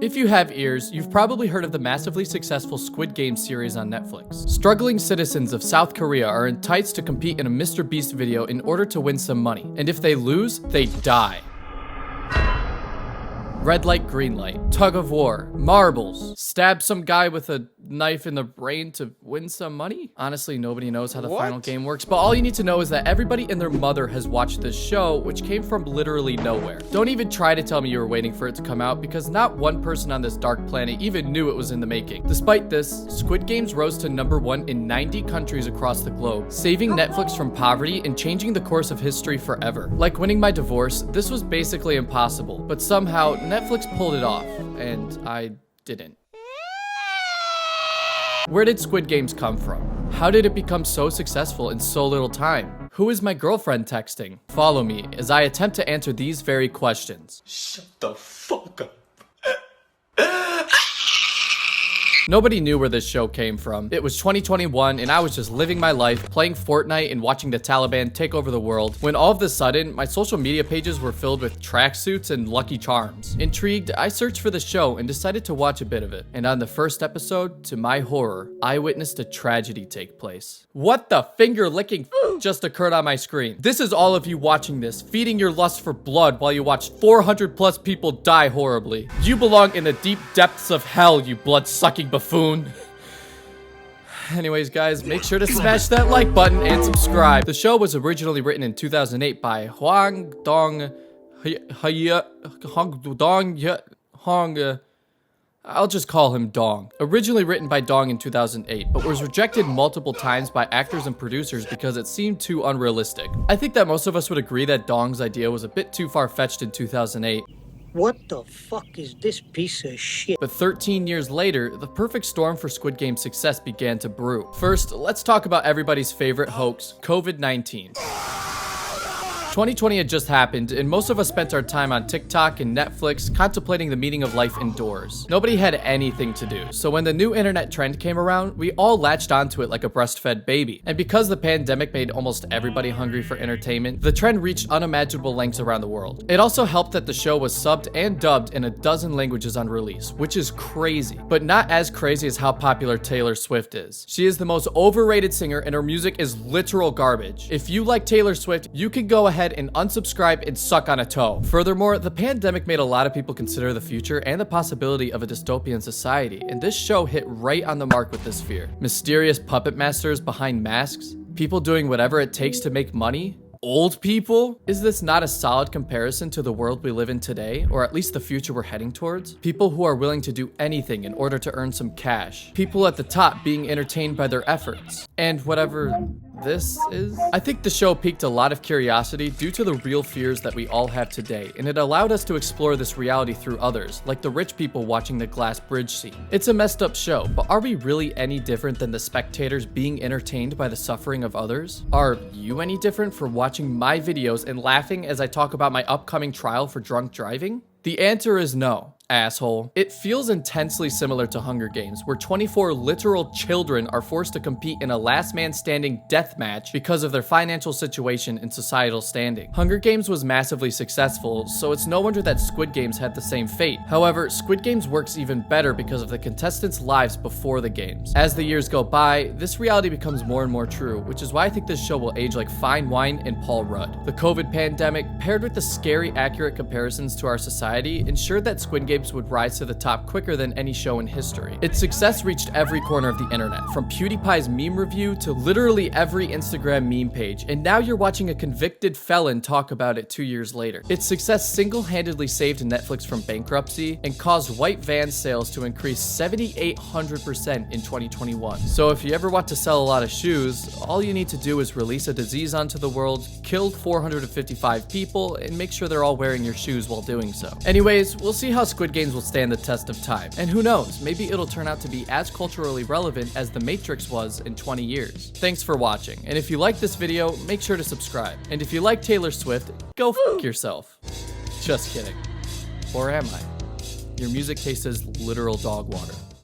If you have ears, you've probably heard of the massively successful Squid Games series on Netflix. Struggling citizens of South Korea are enticed to compete in a Mr. Beast video in order to win some money, and if they lose, they die. Red light, green light, tug of war, marbles, stab some guy with a knife in the brain to win some money? Honestly, nobody knows how the final game works, but all you need to know is that everybody and their mother has watched this show, which came from literally nowhere. Don't even try to tell me you were waiting for it to come out, because not one person on this dark planet even knew it was in the making. Despite this, Squid Games rose to #1 in 90 countries across the globe, saving Netflix from poverty and changing the course of history forever. Like winning my divorce, this was basically impossible, but somehow Netflix pulled it off, and I didn't. Where did Squid Games come from? How did it become so successful in so little time? Who is my girlfriend texting? Follow me as I attempt to answer these very questions. Shut the fuck up. Nobody knew where this show came from. It was 2021 and I was just living my life, playing Fortnite and watching the Taliban take over the world, when all of a sudden, my social media pages were filled with tracksuits and Lucky Charms. Intrigued, I searched for the show and decided to watch a bit of it. And on the first episode, to my horror, I witnessed a tragedy take place. What the finger-licking just occurred on my screen? This is all of you watching this, feeding your lust for blood while you watch 400 plus people die horribly. You belong in the deep depths of hell, you blood-sucking buffoon. Anyways, guys, make sure to smash that like button and subscribe. The show was originally written in 2008 by I'll just call him Dong. Originally written by Dong in 2008, but was rejected multiple times by actors and producers because it seemed too unrealistic. I think that most of us would agree that Dong's idea was a bit too far-fetched in 2008. What the fuck is this piece of shit? But 13 years later, the perfect storm for Squid Game's success began to brew. First, let's talk about everybody's favorite hoax, COVID-19. 2020 had just happened, and most of us spent our time on TikTok and Netflix contemplating the meaning of life indoors. Nobody had anything to do, so when the new internet trend came around, we all latched onto it like a breastfed baby. And because the pandemic made almost everybody hungry for entertainment, the trend reached unimaginable lengths around the world. It also helped that the show was subbed and dubbed in a dozen languages on release, which is crazy, but not as crazy as how popular Taylor Swift is. She is the most overrated singer, and her music is literal garbage. If you like Taylor Swift, you can go ahead and unsubscribe and suck on a toe. Furthermore, the pandemic made a lot of people consider the future and the possibility of a dystopian society, and this show hit right on the mark with this fear. Mysterious puppet masters behind masks, people doing whatever it takes to make money, old people? Is this not a solid comparison to the world we live in today, or at least the future we're heading towards? People who are willing to do anything in order to earn some cash. People at the top being entertained by their efforts. And whatever this is? I think the show piqued a lot of curiosity due to the real fears that we all have today, and it allowed us to explore this reality through others, like the rich people watching the glass bridge scene. It's a messed up show, but are we really any different than the spectators being entertained by the suffering of others? Are you any different for watching my videos and laughing as I talk about my upcoming trial for drunk driving? The answer is no, asshole. It feels intensely similar to Hunger Games, where 24 literal children are forced to compete in a last man standing death match because of their financial situation and societal standing. Hunger Games was massively successful, so it's no wonder that Squid Games had the same fate. However, Squid Games works even better because of the contestants' lives before the games. As the years go by, this reality becomes more and more true, which is why I think this show will age like fine wine and Paul Rudd. The COVID pandemic, paired with the scary accurate comparisons to our society, ensured that Squid Games would rise to the top quicker than any show in history. Its success reached every corner of the internet, from PewDiePie's meme review to literally every Instagram meme page, and now you're watching a convicted felon talk about it 2 years later. Its success single-handedly saved Netflix from bankruptcy and caused white van sales to increase 7,800% in 2021. So if you ever want to sell a lot of shoes, all you need to do is release a disease onto the world, kill 455 people, and make sure they're all wearing your shoes while doing so. Anyways, we'll see how Squid Games will stand the test of time. And who knows, maybe it'll turn out to be as culturally relevant as The Matrix was in 20 years. Thanks for watching, and if you like this video, make sure to subscribe. And if you like Taylor Swift, go f*** yourself. Just kidding. Or am I? Your music tastes as literal dog water.